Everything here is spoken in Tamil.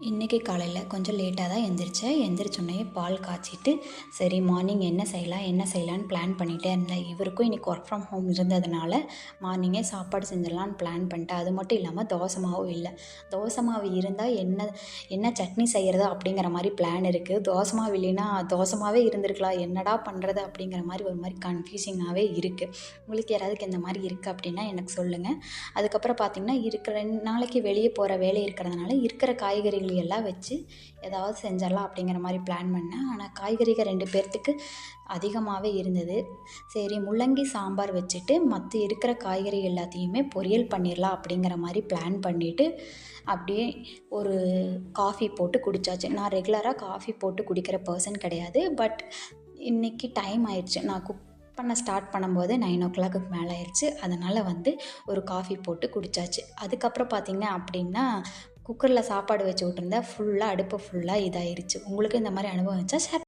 இன்றைக்கி காலையில் கொஞ்சம் லேட்டாக தான் எந்திரிச்சேன். எந்திரிச்சோடனே பால் காய்ச்சிட்டு, சரி மார்னிங் என்ன செய்யலான்னு பிளான் பண்ணிகிட்டே இருந்தேன். இவருக்கும் இன்றைக்கி ஒர்க் ஃப்ரம் ஹோம் இருந்ததுனால மார்னிங்கே சாப்பாடு செஞ்சிடலான்னு பிளான் பண்ணிட்டேன். அது மட்டும் இல்லாமல் தோசை மாவும் இல்லை. தோசை மாவு இருந்தால் என்ன சட்னி செய்கிறது அப்படிங்கிற மாதிரி பிளான் இருக்குது. தோசை மாவு இல்லைன்னா தோசை மாவே இருந்திருக்கலாம், என்னடா பண்ணுறது அப்படிங்கிற மாதிரி ஒரு மாதிரி கன்ஃபியூசிங்காகவே இருக்குது. உங்களுக்கு யாராவதுக்கு இந்த மாதிரி இருக்குது அப்படின்னா எனக்கு சொல்லுங்கள். அதுக்கப்புறம் பார்த்திங்கன்னா இருக்கிற 2 நாளைக்கு வெளியே போகிற வேலை இருக்கிறதுனால இருக்கிற காய்கறிகள் எல்லாம் வச்சு ஏதாவது செஞ்சிடலாம் அப்படிங்கிற மாதிரி பிளான் பண்ணேன். ஆனால் காய்கறிகள் 2 பேர்த்துக்கு அதிகமாகவே இருந்தது. சரி முள்ளங்கி சாம்பார் வச்சுட்டு மற்ற இருக்கிற காய்கறி எல்லாத்தையுமே பொரியல் பண்ணிடலாம் அப்படிங்கிற மாதிரி பிளான் பண்ணிவிட்டு அப்படியே ஒரு காஃபி போட்டு குடித்தாச்சு. நான் ரெகுலராக காஃபி போட்டு குடிக்கிற பர்சன் கிடையாது. பட் இன்றைக்கி டைம் ஆயிடுச்சு. நான் குக் பண்ண ஸ்டார்ட் பண்ணும்போது 9:00 மேலே ஆயிடுச்சு. அதனால் ஒரு காஃபி போட்டு குடித்தாச்சு. அதுக்கப்புறம் பார்த்திங்க அப்படின்னா குக்கரில் சாப்பாடு வச்சு விட்டுருந்தேன். அடுப்பு ஃபுல்லாக இதாயிருச்சு. உங்களுக்கு இந்த மாதிரி அனுபவம் இருந்துச்சா? ஷேர்